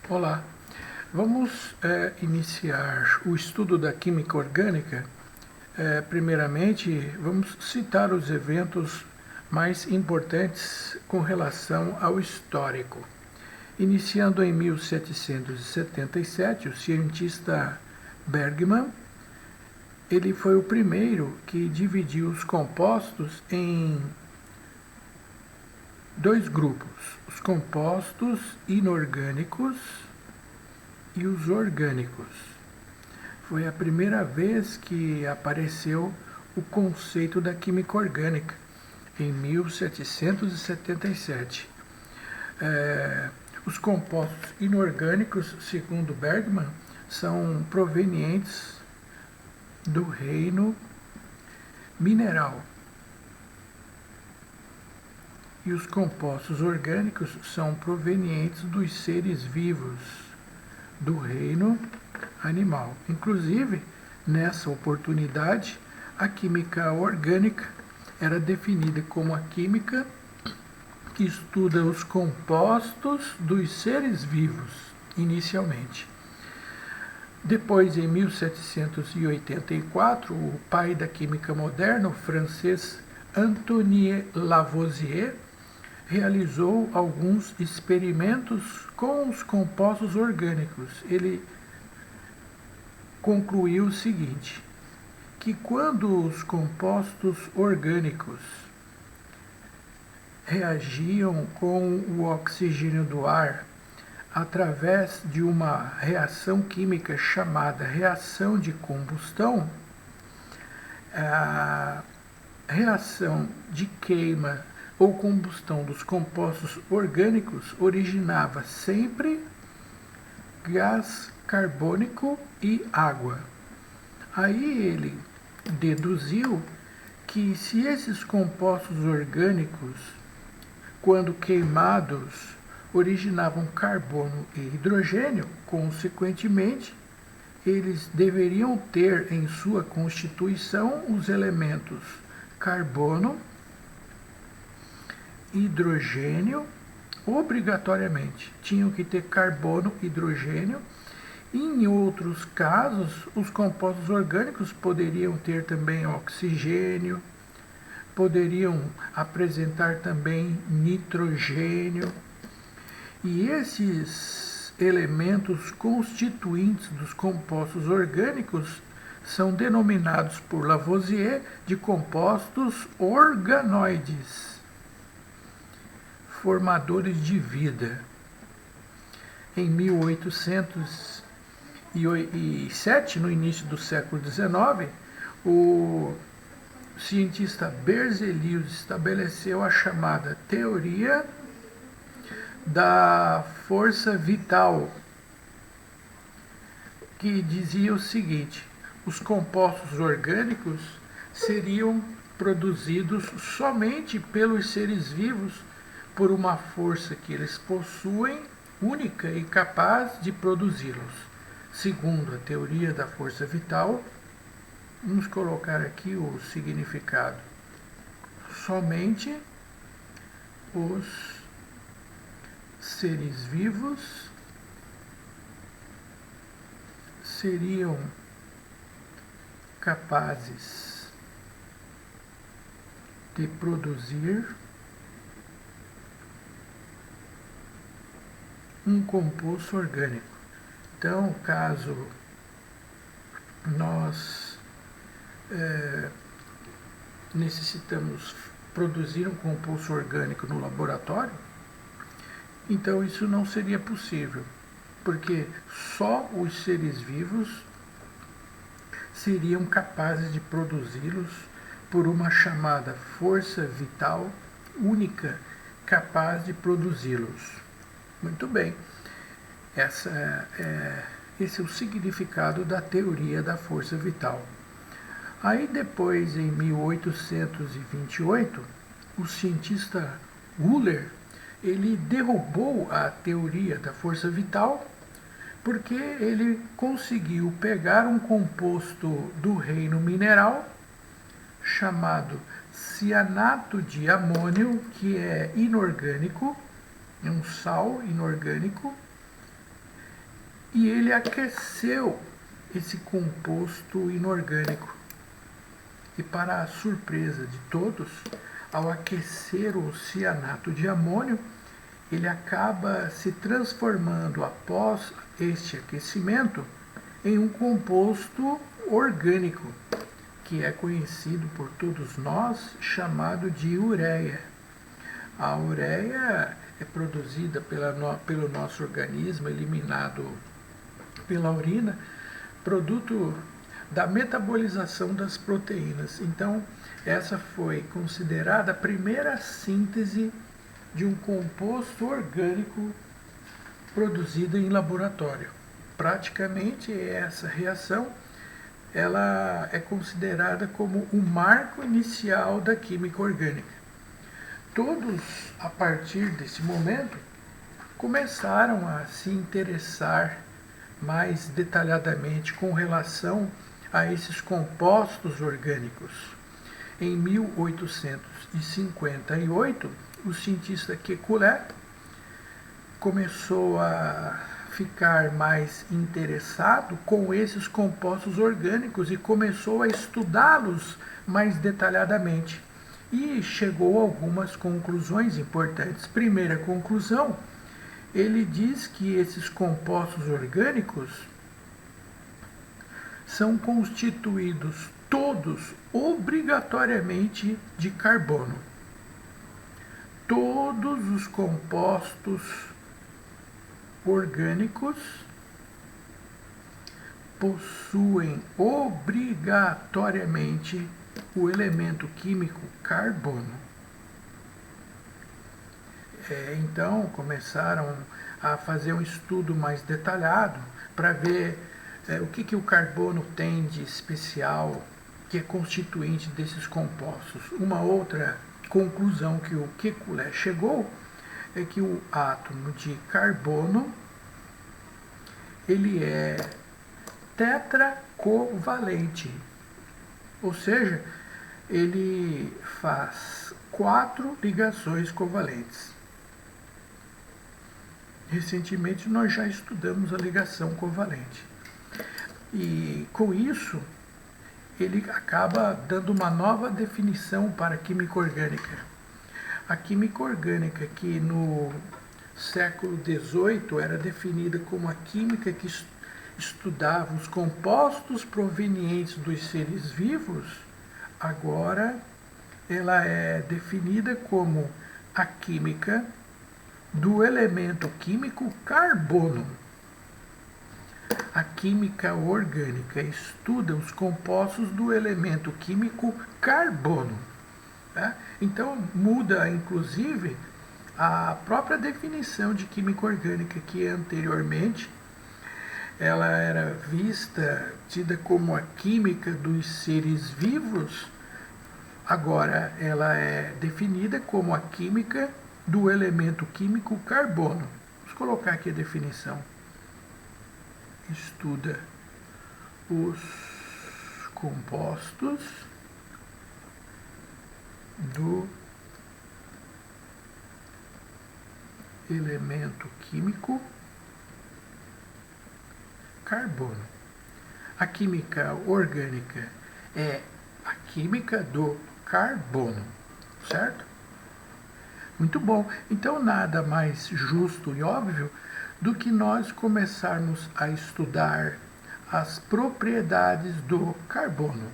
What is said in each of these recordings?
Olá, vamos iniciar o estudo da química orgânica. Primeiramente, vamos citar os eventos mais importantes com relação ao histórico. Iniciando em 1777, o cientista Bergman, ele foi o primeiro que dividiu os compostos em dois grupos, os compostos inorgânicos e os orgânicos. Foi a primeira vez que apareceu o conceito da química orgânica, em 1777. Os compostos inorgânicos, segundo Bergman, são provenientes do reino mineral. E os compostos orgânicos são provenientes dos seres vivos do reino animal. Inclusive, nessa oportunidade, a química orgânica era definida como a química que estuda os compostos dos seres vivos, inicialmente. Depois, em 1784, o pai da química moderna, o francês Antoine Lavoisier, realizou alguns experimentos com os compostos orgânicos. Ele concluiu o seguinte, que quando os compostos orgânicos reagiam com o oxigênio do ar através de uma reação química chamada reação de combustão, a reação de queima ou combustão dos compostos orgânicos originava sempre gás carbônico e água. Aí ele deduziu que se esses compostos orgânicos, quando queimados, originavam carbono e hidrogênio, consequentemente, eles deveriam ter em sua constituição os elementos carbono, hidrogênio, obrigatoriamente. Tinham que ter carbono, hidrogênio. Em outros casos, os compostos orgânicos poderiam ter também oxigênio, poderiam apresentar também nitrogênio. E esses elementos constituintes dos compostos orgânicos são denominados por Lavoisier de compostos organoides, formadores de vida. Em 1807, no início do século XIX, o cientista Berzelius estabeleceu a chamada teoria da força vital, que dizia o seguinte: os compostos orgânicos seriam produzidos somente pelos seres vivos por uma força que eles possuem, única e capaz de produzi-los. Segundo a teoria da força vital, vamos colocar aqui o significado: somente os seres vivos seriam capazes de produzir um composto orgânico. Então, caso nós necessitamos produzir um composto orgânico no laboratório, então isso não seria possível, porque só os seres vivos seriam capazes de produzi-los por uma chamada força vital única, capaz de produzi-los. Muito bem, esse é o significado da teoria da força vital. Aí depois, em 1828, o cientista Wöhler, ele derrubou a teoria da força vital porque ele conseguiu pegar um composto do reino mineral chamado cianato de amônio, que é inorgânico, é um sal inorgânico, e ele aqueceu esse composto inorgânico. E para a surpresa de todos, ao aquecer o cianato de amônio, ele acaba se transformando após este aquecimento em um composto orgânico, que é conhecido por todos nós chamado de ureia. A ureia é produzida pelo nosso organismo, eliminado pela urina, produto da metabolização das proteínas. Então, essa foi considerada a primeira síntese de um composto orgânico produzido em laboratório. Praticamente essa reação ela é considerada como o marco inicial da química orgânica. Todos, a partir desse momento, começaram a se interessar mais detalhadamente com relação a esses compostos orgânicos. Em 1858, o cientista Kekulé começou a ficar mais interessado com esses compostos orgânicos e começou a estudá-los mais detalhadamente. E chegou a algumas conclusões importantes. Primeira conclusão, ele diz que esses compostos orgânicos são constituídos todos obrigatoriamente de carbono. Todos os compostos orgânicos possuem obrigatoriamente o elemento químico carbono. Então começaram a fazer um estudo mais detalhado para ver o que o carbono tem de especial, que é constituinte desses compostos. Uma outra conclusão que o Kekulé chegou é que o átomo de carbono ele é tetracovalente, ou seja, ele faz 4 ligações covalentes. Recentemente nós já estudamos a ligação covalente. E com isso, ele acaba dando uma nova definição para a química orgânica. A química orgânica, que no século XVIII era definida como a química que estudava os compostos provenientes dos seres vivos, agora ela é definida como a química do elemento químico carbono. A química orgânica estuda os compostos do elemento químico carbono. Tá? Então muda, inclusive, a própria definição de química orgânica, que anteriormente ela era tida como a química dos seres vivos, agora ela é definida como a química do elemento químico carbono. Vamos colocar aqui a definição. Estuda os compostos do elemento químico carbono. A química orgânica é a química do carbono, certo? Muito bom. Então, nada mais justo e óbvio do que nós começarmos a estudar as propriedades do carbono.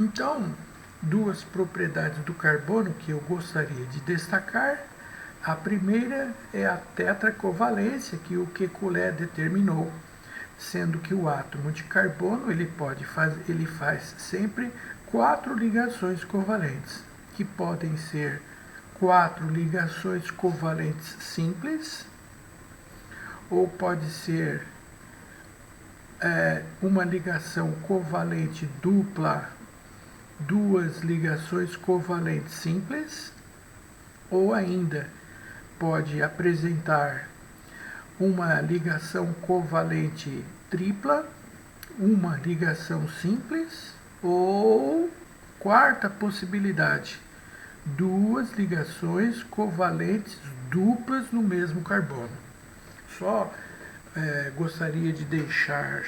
Então, 2 propriedades do carbono que eu gostaria de destacar. A primeira é a tetracovalência, que o Kekulé determinou, sendo que o átomo de carbono ele faz sempre 4 ligações covalentes, que podem ser 4 ligações covalentes simples, ou pode ser uma ligação covalente dupla, 2 ligações covalentes simples, ou ainda pode apresentar uma ligação covalente tripla, uma ligação simples, ou quarta possibilidade, duas ligações covalentes duplas no mesmo carbono. Só gostaria de deixar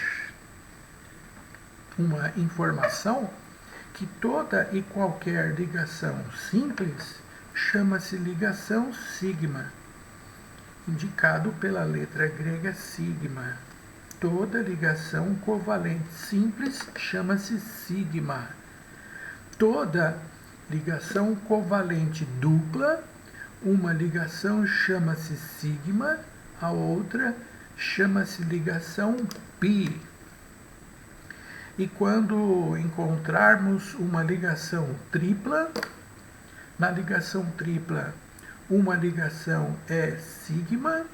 uma informação que toda e qualquer ligação simples chama-se ligação sigma, indicado pela letra grega sigma. Toda ligação covalente simples chama-se sigma. Toda ligação covalente dupla, uma ligação chama-se sigma, a outra chama-se ligação pi. E quando encontrarmos uma ligação tripla, na ligação tripla, uma ligação é sigma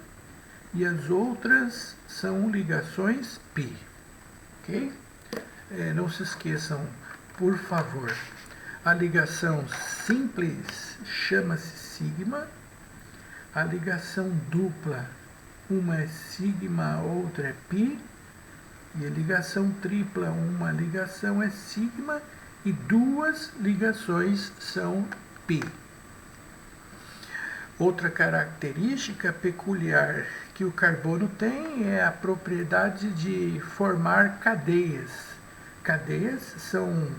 e as outras são ligações pi. Ok? Não se esqueçam, por favor, a ligação simples chama-se sigma, a ligação dupla, uma é sigma, a outra é pi, e a ligação tripla, uma ligação é sigma e duas ligações são pi. Outra característica peculiar que o carbono tem é a propriedade de formar cadeias. Cadeias são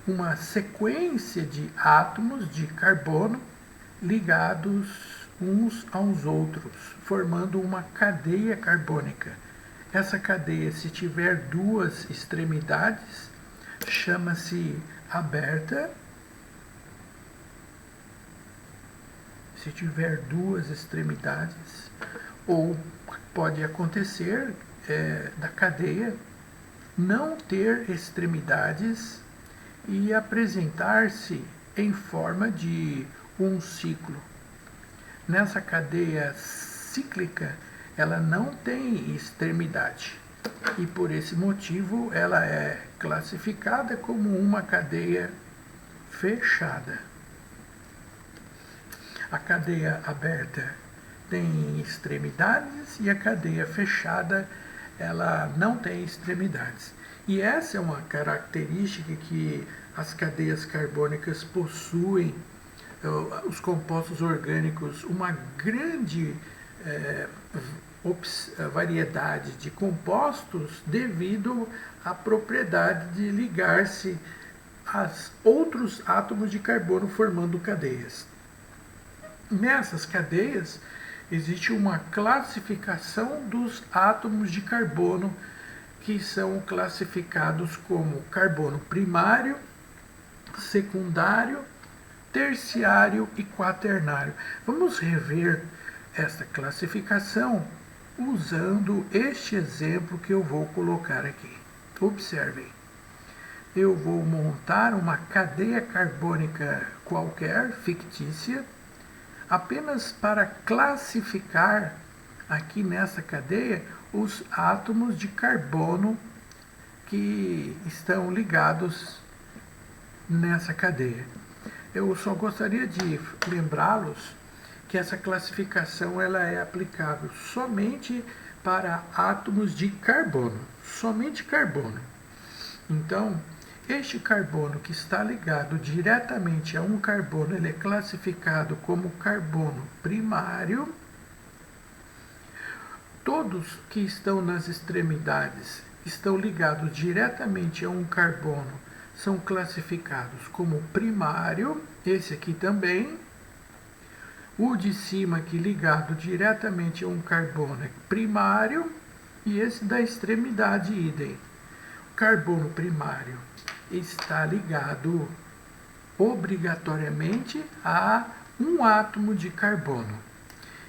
uma sequência de átomos de carbono ligados uns aos outros, formando uma cadeia carbônica. Essa cadeia, se tiver duas extremidades, chama-se aberta. Se tiver duas extremidades, ou pode acontecer da cadeia não ter extremidades e apresentar-se em forma de um ciclo. Nessa cadeia cíclica, ela não tem extremidade e por esse motivo ela é classificada como uma cadeia fechada. A cadeia aberta tem extremidades e a cadeia fechada ela não tem extremidades. E essa é uma característica que as cadeias carbônicas possuem, os compostos orgânicos, uma grande variedade de compostos devido à propriedade de ligar-se a outros átomos de carbono formando cadeias. Nessas cadeias existe uma classificação dos átomos de carbono que são classificados como carbono primário, secundário, terciário e quaternário. Vamos rever esta classificação usando este exemplo que eu vou colocar aqui. Observem. Eu vou montar uma cadeia carbônica qualquer, fictícia, apenas para classificar aqui nessa cadeia os átomos de carbono que estão ligados nessa cadeia. Eu só gostaria de lembrá-los que essa classificação ela é aplicável somente para átomos de carbono, somente carbono. Então, este carbono que está ligado diretamente a um carbono, ele é classificado como carbono primário. Todos que estão nas extremidades estão ligados diretamente a um carbono, são classificados como primário, esse aqui também. O de cima aqui ligado diretamente a um carbono é primário e esse da extremidade idem. O carbono primário está ligado obrigatoriamente a um átomo de carbono.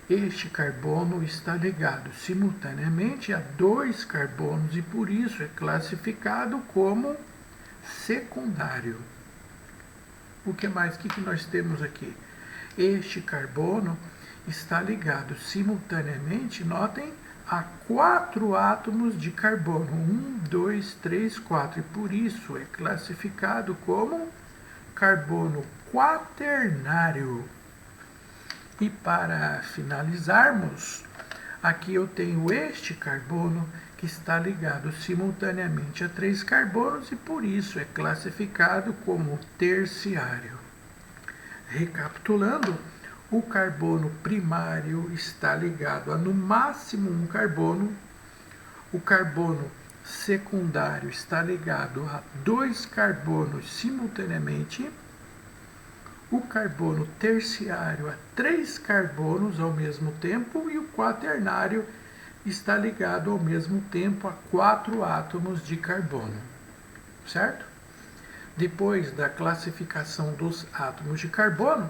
Este carbono está ligado simultaneamente a dois carbonos e por isso é classificado como secundário. O que mais? O que nós temos aqui? Este carbono está ligado simultaneamente, notem, a 4 átomos de carbono. 1, 2, 3, 4. E por isso é classificado como carbono quaternário. E para finalizarmos, aqui eu tenho este carbono que está ligado simultaneamente a 3 carbonos e por isso é classificado como terciário. Recapitulando, o carbono primário está ligado a no máximo um carbono, o carbono secundário está ligado a 2 carbonos simultaneamente, o carbono terciário a 3 carbonos ao mesmo tempo e o quaternário está ligado ao mesmo tempo a 4 átomos de carbono, certo? Depois da classificação dos átomos de carbono,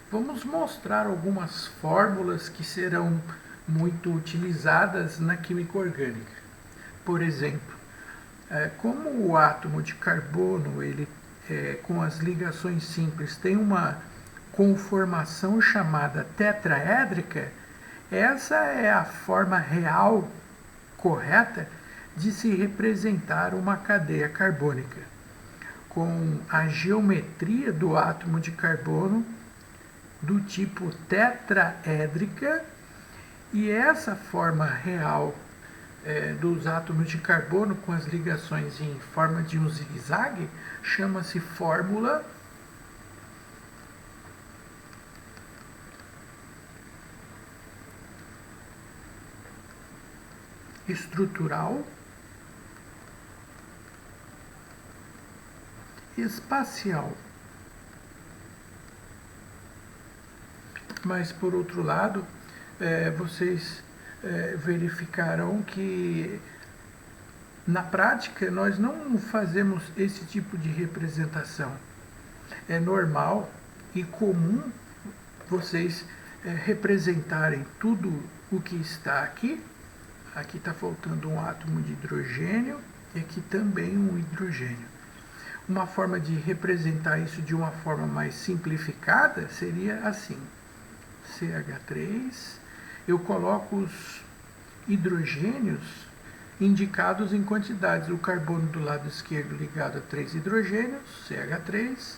vamos mostrar algumas fórmulas que serão muito utilizadas na química orgânica. Por exemplo, como o átomo de carbono, ele com as ligações simples tem uma conformação chamada tetraédrica, essa é a forma real, correta, de se representar uma cadeia carbônica, com a geometria do átomo de carbono do tipo tetraédrica, e essa forma real dos átomos de carbono com as ligações em forma de um zigue-zague chama-se fórmula estrutural espacial. Mas, por outro lado, vocês verificarão que, na prática, nós não fazemos esse tipo de representação. É normal e comum vocês representarem tudo o que está aqui. Aqui está faltando um átomo de hidrogênio e aqui também um hidrogênio. Uma forma de representar isso de uma forma mais simplificada seria assim: CH3, eu coloco os hidrogênios indicados em quantidades. O carbono do lado esquerdo ligado a 3 hidrogênios, CH3.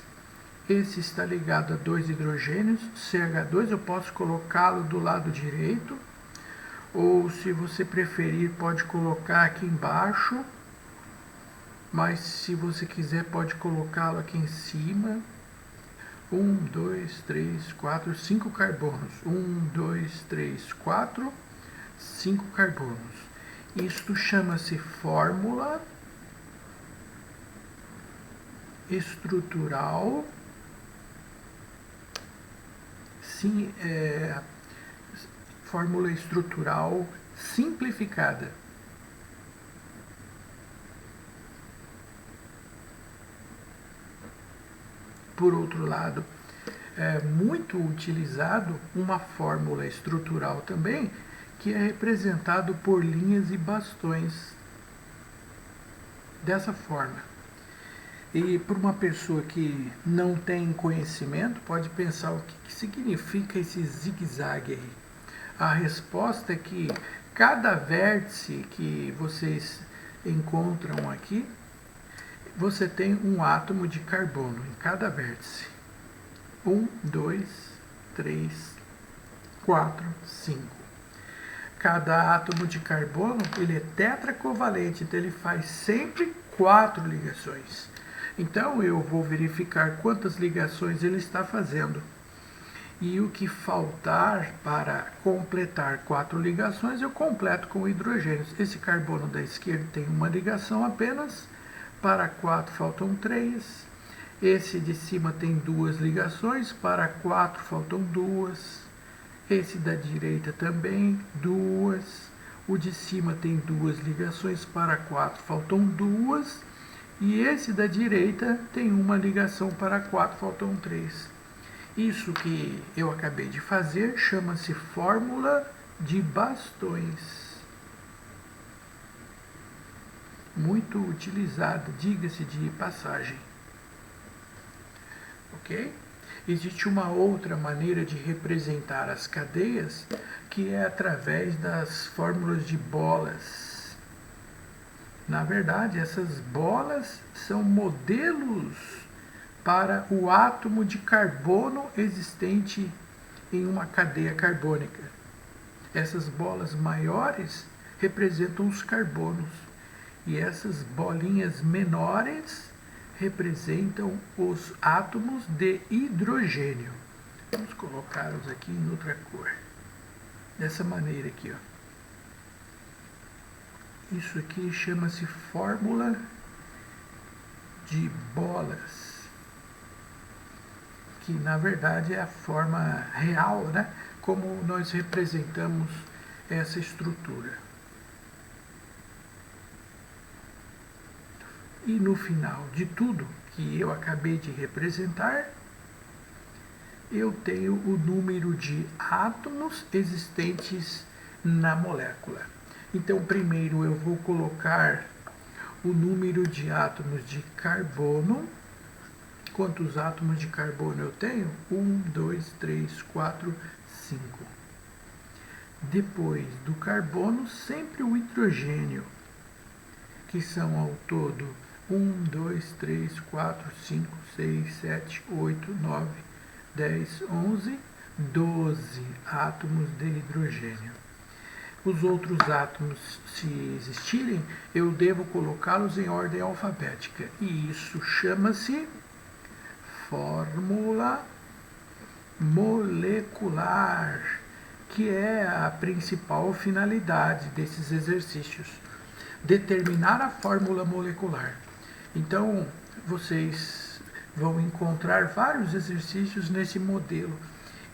Esse está ligado a 2 hidrogênios, CH2. Eu posso colocá-lo do lado direito, ou, se você preferir, pode colocar aqui embaixo, mas se você quiser pode colocá-lo aqui em cima. 1, 2, 3, 4, 5 carbonos. 1, 2, 3, 4, 5 carbonos. Isto chama-se fórmula estrutural, fórmula estrutural simplificada. Por outro lado, é muito utilizado uma fórmula estrutural também, que é representado por linhas e bastões, dessa forma. E para uma pessoa que não tem conhecimento, pode pensar o que significa esse zigue-zague aí. A resposta é que cada vértice que vocês encontram aqui, você tem um átomo de carbono em cada vértice. 1, 2, 3, 4, 5. Cada átomo de carbono, ele é tetracovalente, então ele faz sempre 4 ligações. Então eu vou verificar quantas ligações ele está fazendo. E o que faltar para completar 4 ligações, eu completo com hidrogênios. Esse carbono da esquerda tem uma ligação apenas, para 4 faltam 3. Esse de cima tem 2 ligações, para 4 faltam 2. Esse da direita também, 2. O de cima tem 2 ligações, para 4 faltam 2. E esse da direita tem uma ligação, para 4 faltam 3. Isso que eu acabei de fazer chama-se fórmula de bastões. Muito utilizada, diga-se de passagem. Ok? Existe uma outra maneira de representar as cadeias, que é através das fórmulas de bolas. Na verdade, essas bolas são modelos para o átomo de carbono existente em uma cadeia carbônica. Essas bolas maiores representam os carbonos. E essas bolinhas menores representam os átomos de hidrogênio. Vamos colocá-los aqui em outra cor. Dessa maneira aqui, ó. Isso aqui chama-se fórmula de bolas, que na verdade é a forma real, né? Como nós representamos essa estrutura. E no final de tudo que eu acabei de representar, eu tenho o número de átomos existentes na molécula. Então, primeiro eu vou colocar o número de átomos de carbono. Quantos átomos de carbono eu tenho? 1, 2, 3, 4, 5. Depois do carbono, sempre o hidrogênio, que são ao todo 1, 2, 3, 4, 5, 6, 7, 8, 9, 10, 11, 12 átomos de hidrogênio. Os outros átomos, se existirem, eu devo colocá-los em ordem alfabética. E isso chama-se fórmula molecular, que é a principal finalidade desses exercícios. Determinar a fórmula molecular. Então, vocês vão encontrar vários exercícios nesse modelo.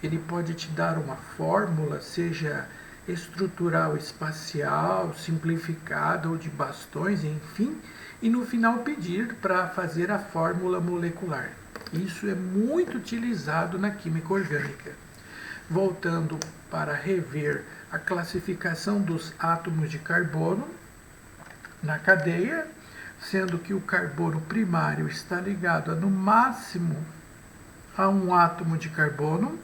Ele pode te dar uma fórmula, seja estrutural espacial, simplificada ou de bastões, enfim, e no final pedir para fazer a fórmula molecular. Isso é muito utilizado na química orgânica. Voltando para rever a classificação dos átomos de carbono na cadeia, sendo que o carbono primário está ligado a, no máximo, a um átomo de carbono.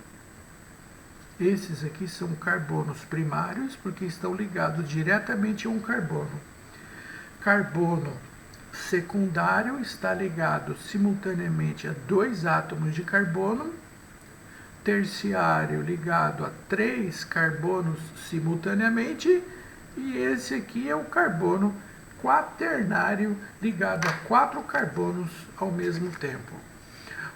Esses aqui são carbonos primários, porque estão ligados diretamente a um carbono. Carbono secundário está ligado simultaneamente a 2 átomos de carbono. Terciário ligado a 3 carbonos simultaneamente. E esse aqui é o carbono quaternário, ligado a 4 carbonos ao mesmo tempo.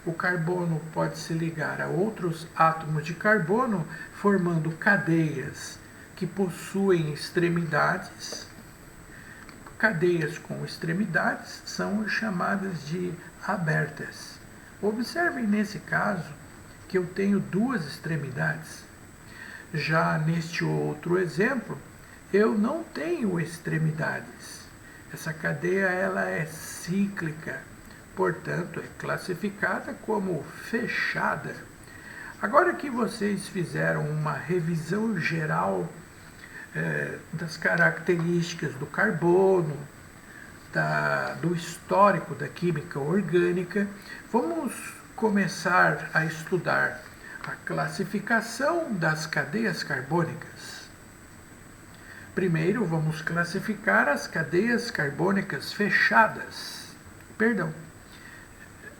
O carbono pode se ligar a outros átomos de carbono, formando cadeias que possuem extremidades. Cadeias com extremidades são chamadas de abertas. Observem nesse caso que eu tenho 2 extremidades. Já neste outro exemplo, eu não tenho extremidades. Essa cadeia ela é cíclica, portanto, é classificada como fechada. Agora que vocês fizeram uma revisão geral das características do carbono, do histórico da química orgânica, vamos começar a estudar a classificação das cadeias carbônicas. Primeiro, vamos classificar as cadeias carbônicas fechadas.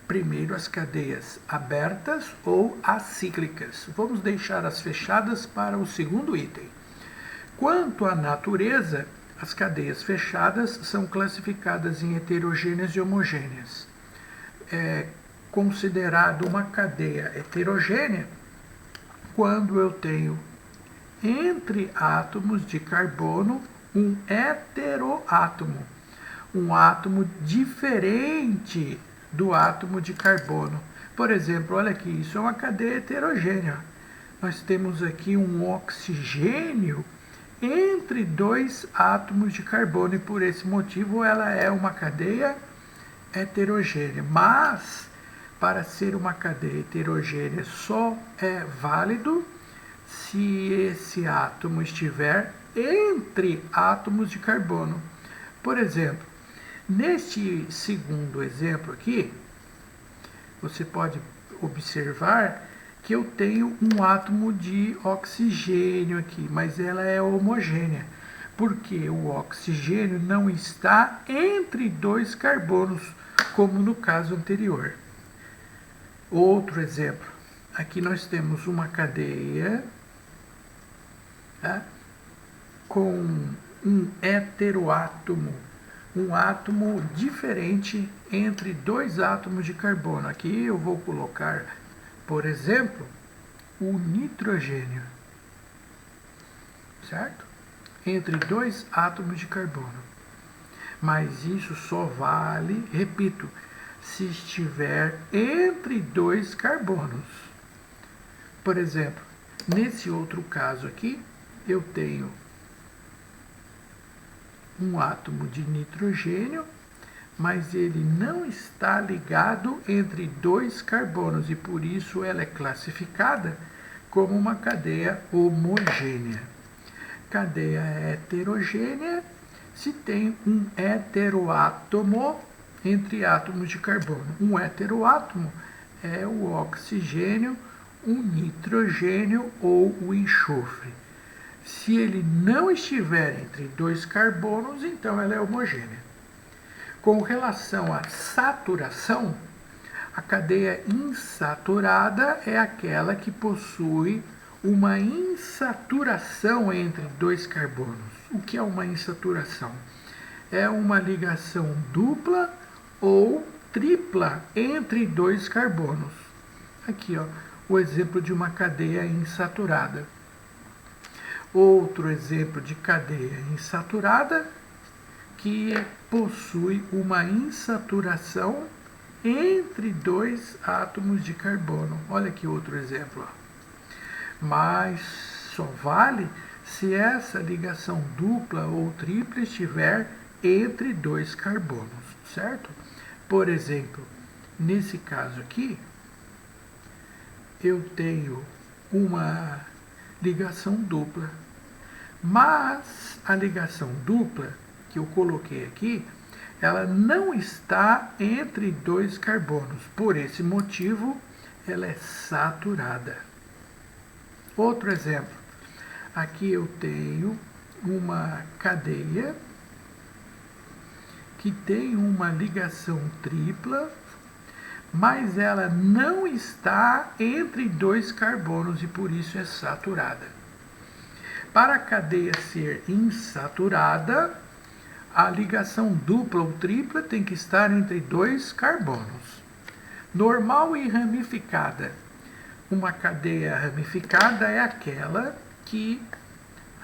Primeiro, as cadeias abertas ou acíclicas. Vamos deixar as fechadas para o segundo item. Quanto à natureza, as cadeias fechadas são classificadas em heterogêneas e homogêneas. É considerado uma cadeia heterogênea quando eu tenho entre átomos de carbono um heteroátomo, um átomo diferente do átomo de carbono. Por exemplo, olha aqui, isso é uma cadeia heterogênea. Nós temos aqui um oxigênio entre 2 átomos de carbono e por esse motivo ela é uma cadeia heterogênea. Mas, para ser uma cadeia heterogênea, só é válido se esse átomo estiver entre átomos de carbono. Por exemplo, neste segundo exemplo aqui, você pode observar que eu tenho um átomo de oxigênio aqui, mas ela é homogênea, porque o oxigênio não está entre 2 carbonos, como no caso anterior. Outro exemplo, aqui nós temos uma cadeia com um heteroátomo, um átomo diferente entre dois átomos de carbono. Aqui eu vou colocar, por exemplo, o nitrogênio, certo? Entre dois átomos de carbono. Mas isso só vale, repito, se estiver entre dois carbonos. Por exemplo, nesse outro caso aqui, eu tenho um átomo de nitrogênio, mas ele não está ligado entre dois carbonos e por isso ela é classificada como uma cadeia homogênea. Cadeia heterogênea se tem um heteroátomo entre átomos de carbono. Um heteroátomo é o oxigênio, o nitrogênio ou o enxofre. Se ele não estiver entre dois carbonos, então ela é homogênea. Com relação à saturação, a cadeia insaturada é aquela que possui uma insaturação entre dois carbonos. O que é uma insaturação? É uma ligação dupla ou tripla entre dois carbonos. Aqui, ó, o exemplo de uma cadeia insaturada. Outro exemplo de cadeia insaturada que possui uma insaturação entre dois átomos de carbono. Olha aqui outro exemplo. Mas só vale se essa ligação dupla ou tripla estiver entre dois carbonos, certo? Por exemplo, nesse caso aqui, eu tenho uma ligação dupla, mas a ligação dupla que eu coloquei aqui, ela não está entre dois carbonos. Por esse motivo, ela é saturada. Outro exemplo. Aqui eu tenho uma cadeia que tem uma ligação tripla, mas ela não está entre dois carbonos e por isso é saturada. Para a cadeia ser insaturada, a ligação dupla ou tripla tem que estar entre dois carbonos. Normal e ramificada. Uma cadeia ramificada é aquela que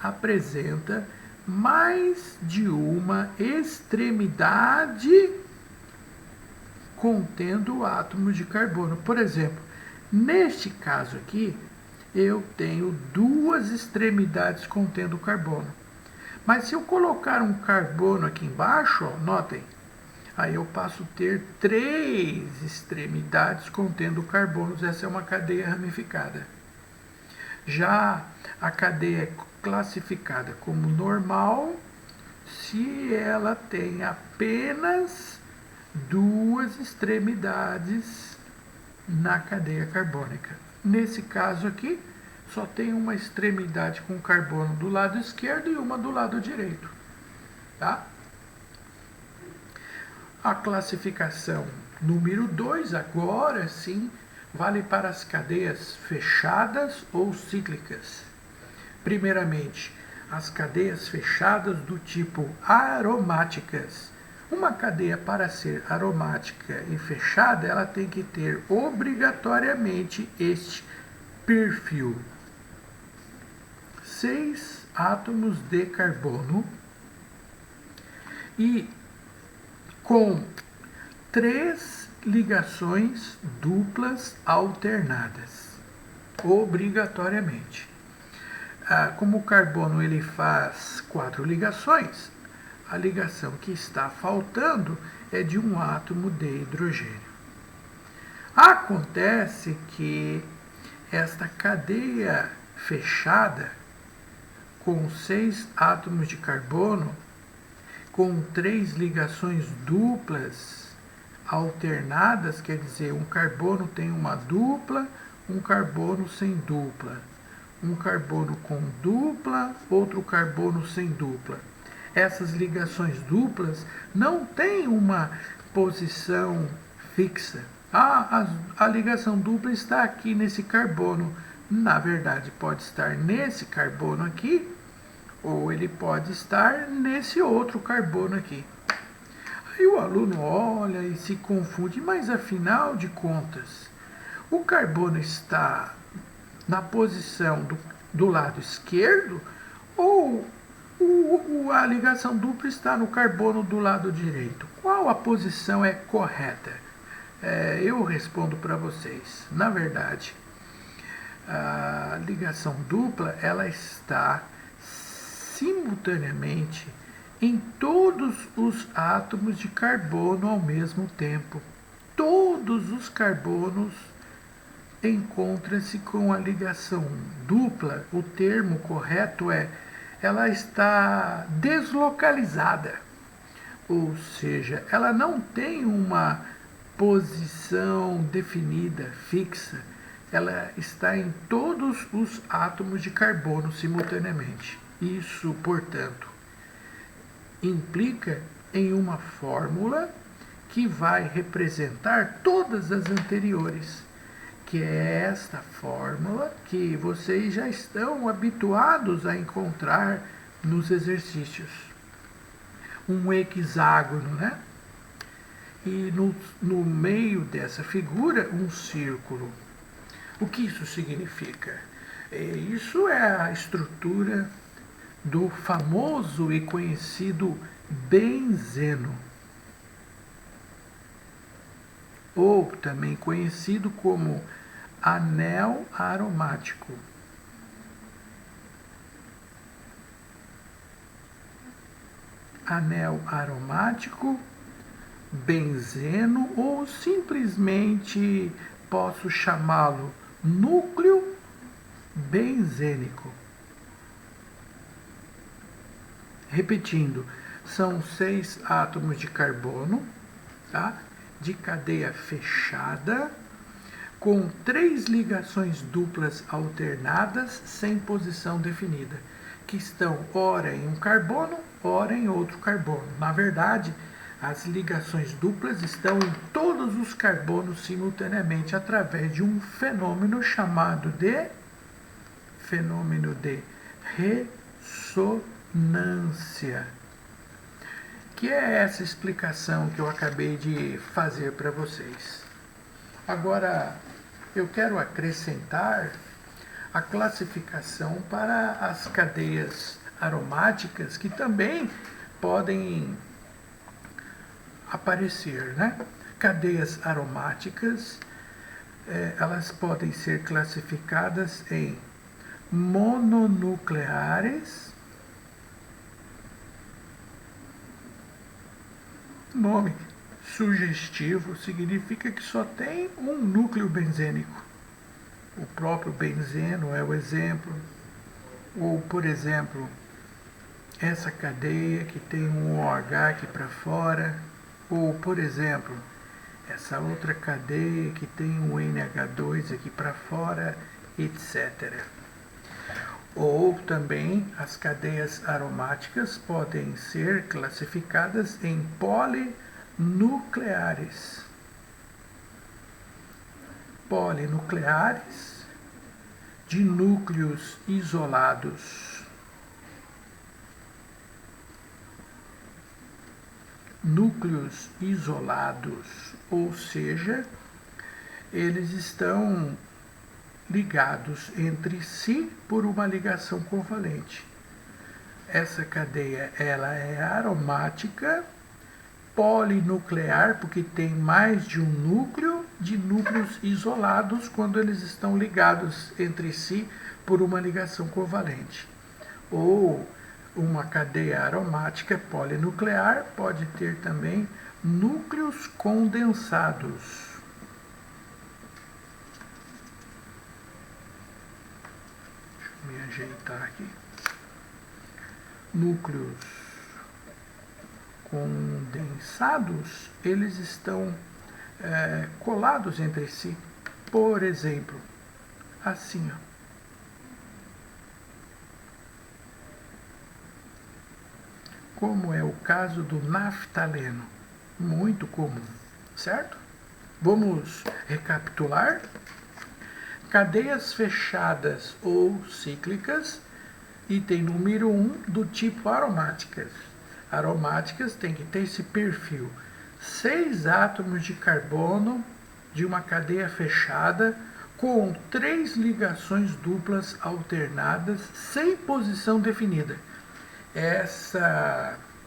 apresenta mais de uma extremidade contendo átomos de carbono. Por exemplo, neste caso aqui, eu tenho duas extremidades contendo carbono. Mas se eu colocar um carbono aqui embaixo, ó, notem, aí eu passo a ter três extremidades contendo carbonos. Essa é uma cadeia ramificada. Já a cadeia é classificada como normal se ela tem apenas duas extremidades na cadeia carbônica. Nesse caso aqui, só tem uma extremidade com carbono do lado esquerdo e uma do lado direito. Tá? A classificação número 2, agora sim, vale para as cadeias fechadas ou cíclicas. Primeiramente, as cadeias fechadas do tipo aromáticas. Uma cadeia, para ser aromática e fechada, ela tem que ter obrigatoriamente este perfil: 6 átomos de carbono e com 3 ligações duplas alternadas, obrigatoriamente. Como o carbono ele faz 4 ligações, a ligação que está faltando é de um átomo de hidrogênio. Acontece que esta cadeia fechada com 6 átomos de carbono, com 3 ligações duplas alternadas, quer dizer, um carbono tem uma dupla, um carbono sem dupla, um carbono com dupla, outro carbono sem dupla. Essas ligações duplas não têm uma posição fixa. A ligação dupla está aqui nesse carbono. Na verdade, pode estar nesse carbono aqui ou ele pode estar nesse outro carbono aqui. Aí o aluno olha e se confunde, mas afinal de contas, o carbono está na posição do lado esquerdo ou a ligação dupla está no carbono do lado direito? Qual a posição é correta? Eu respondo para vocês. Na verdade, a ligação dupla ela está simultaneamente em todos os átomos de carbono ao mesmo tempo. Todos os carbonos encontram-se com a ligação dupla. O termo correto é ela está deslocalizada, ou seja, ela não tem uma posição definida, fixa. Ela está em todos os átomos de carbono simultaneamente. Isso, portanto, implica em uma fórmula que vai representar todas as anteriores, que é esta fórmula que vocês já estão habituados a encontrar nos exercícios. Um hexágono, né? E no meio dessa figura, um círculo. O que isso significa? Isso é a estrutura do famoso e conhecido benzeno, ou também conhecido como anel aromático. Anel aromático, benzeno, ou simplesmente posso chamá-lo núcleo benzênico. Repetindo, são 6 átomos de carbono, tá? De cadeia fechada, com 3 ligações duplas alternadas sem posição definida, que estão ora em um carbono, ora em outro carbono. Na verdade, as ligações duplas estão em todos os carbonos simultaneamente através de um fenômeno chamado de fenômeno de ressonância, que é essa explicação que eu acabei de fazer para vocês. Agora, eu quero acrescentar a classificação para as cadeias aromáticas que também podem aparecer, né? Cadeias aromáticas, elas podem ser classificadas em mononucleares. Nome sugestivo significa que só tem um núcleo benzênico. O próprio benzeno é o exemplo. Ou, por exemplo, essa cadeia que tem um OH aqui para fora. Ou, por exemplo, essa outra cadeia que tem um NH2 aqui para fora, etc. Ou também as cadeias aromáticas podem ser classificadas em polinucleares. Polinucleares de núcleos isolados. Núcleos isolados, ou seja, eles estão ligados entre si por uma ligação covalente. Essa cadeia ela é aromática, polinuclear, porque tem mais de um núcleo, de núcleos isolados quando eles estão ligados entre si por uma ligação covalente. Ou uma cadeia aromática polinuclear pode ter também núcleos condensados. Deixa eu me ajeitar aqui. Núcleos condensados, eles estão colados entre si. Por exemplo, assim, ó. Como é o caso do naftaleno, muito comum, certo? Vamos recapitular. Cadeias fechadas ou cíclicas Item número 1, do tipo aromáticas. Aromáticas tem que ter esse perfil. 6 átomos de carbono de uma cadeia fechada com 3 ligações duplas alternadas sem posição definida.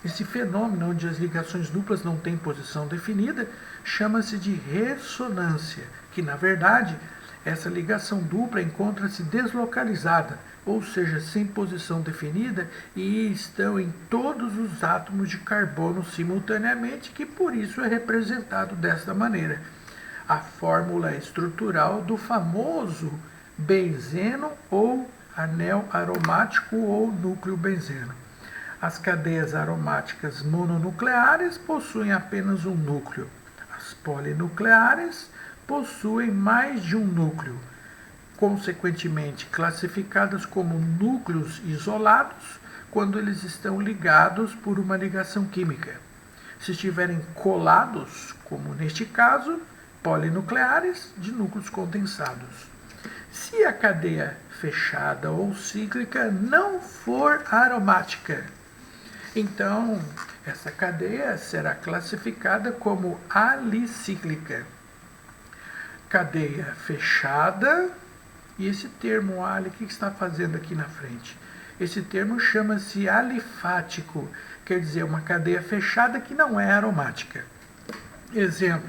Esse fenômeno onde as ligações duplas não têm posição definida chama-se de ressonância, que na verdade essa ligação dupla encontra-se deslocalizada, ou seja, sem posição definida, e estão em todos os átomos de carbono simultaneamente, que por isso é representado desta maneira. A fórmula estrutural do famoso benzeno ou anel aromático ou núcleo benzeno. As cadeias aromáticas mononucleares possuem apenas um núcleo. As polinucleares possuem mais de um núcleo, consequentemente classificadas como núcleos isolados quando eles estão ligados por uma ligação química. Se estiverem colados, como neste caso, polinucleares de núcleos condensados. Se a cadeia fechada ou cíclica não for aromática, então essa cadeia será classificada como alicíclica. Cadeia fechada, e esse termo ali, o que está fazendo aqui na frente? Esse termo chama-se alifático, quer dizer, uma cadeia fechada que não é aromática. Exemplo,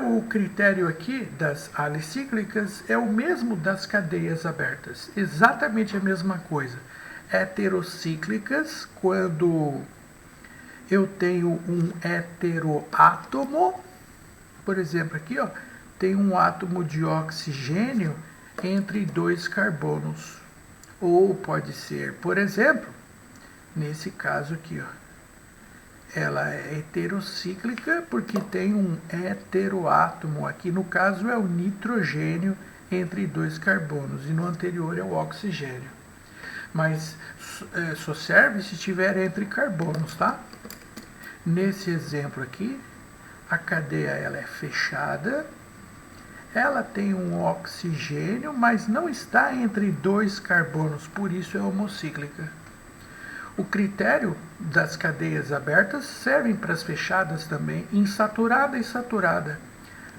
o critério aqui das alicíclicas é o mesmo das cadeias abertas, exatamente a mesma coisa. Heterocíclicas, quando eu tenho um heteroátomo, por exemplo, aqui tem um átomo de oxigênio entre 2 carbonos. Ou pode ser, por exemplo, nesse caso aqui, ela é heterocíclica porque tem um heteroátomo. Aqui no caso é o nitrogênio entre 2 carbonos e no anterior é o oxigênio. Mas só serve se estiver entre carbonos, tá? Nesse exemplo aqui, a cadeia ela é fechada, ela tem um oxigênio, mas não está entre 2 carbonos, por isso é homocíclica. O critério das cadeias abertas servem para as fechadas também, insaturada e saturada.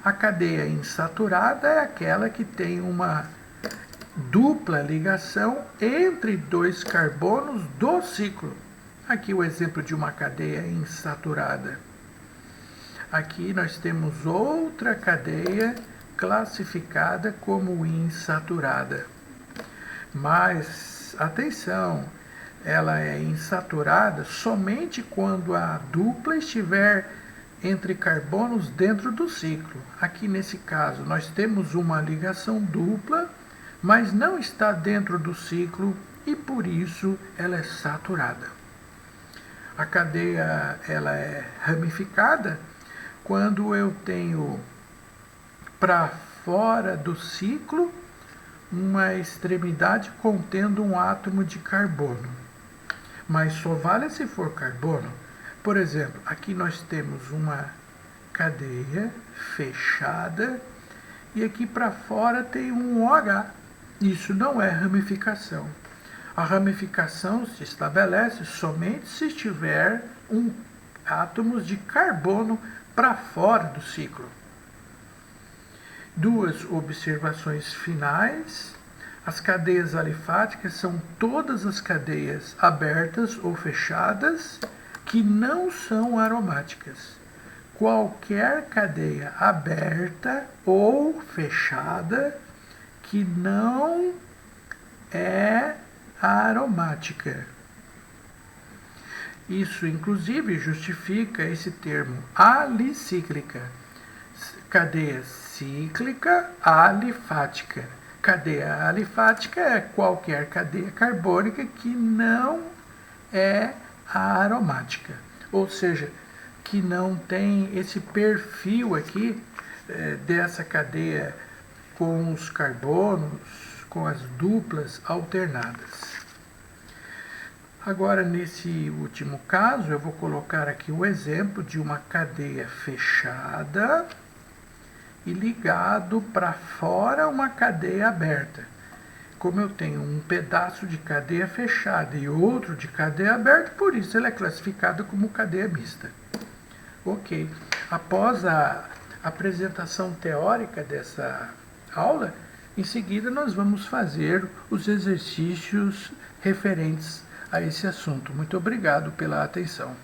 A cadeia insaturada é aquela que tem uma dupla ligação entre 2 carbonos do ciclo. Aqui o exemplo de uma cadeia insaturada. Aqui nós temos outra cadeia classificada como insaturada. Mas, atenção, ela é insaturada somente quando a dupla estiver entre carbonos dentro do ciclo. Aqui nesse caso nós temos uma ligação dupla, mas não está dentro do ciclo e por isso ela é saturada. A cadeia ela é ramificada quando eu tenho para fora do ciclo uma extremidade contendo um átomo de carbono. Mas só vale se for carbono. Por exemplo, aqui nós temos uma cadeia fechada e aqui para fora tem um OH. Isso não é ramificação. A ramificação se estabelece somente se estiver átomos de carbono para fora do ciclo. 2 observações finais. As cadeias alifáticas são todas as cadeias abertas ou fechadas que não são aromáticas. Qualquer cadeia aberta ou fechada que não é aromática. Isso, inclusive, justifica esse termo alicíclica. Cadeia cíclica alifática. Cadeia alifática é qualquer cadeia carbônica que não é aromática, ou seja, que não tem esse perfil aqui dessa cadeia com os carbonos, com as duplas alternadas. Agora, nesse último caso, eu vou colocar aqui o exemplo de uma cadeia fechada e ligado para fora uma cadeia aberta. como eu tenho um pedaço de cadeia fechada e outro de cadeia aberta, por isso ela é classificada como cadeia mista. Ok. Após a apresentação teórica dessa aula, em seguida nós vamos fazer os exercícios referentes a esse assunto. Muito obrigado pela atenção.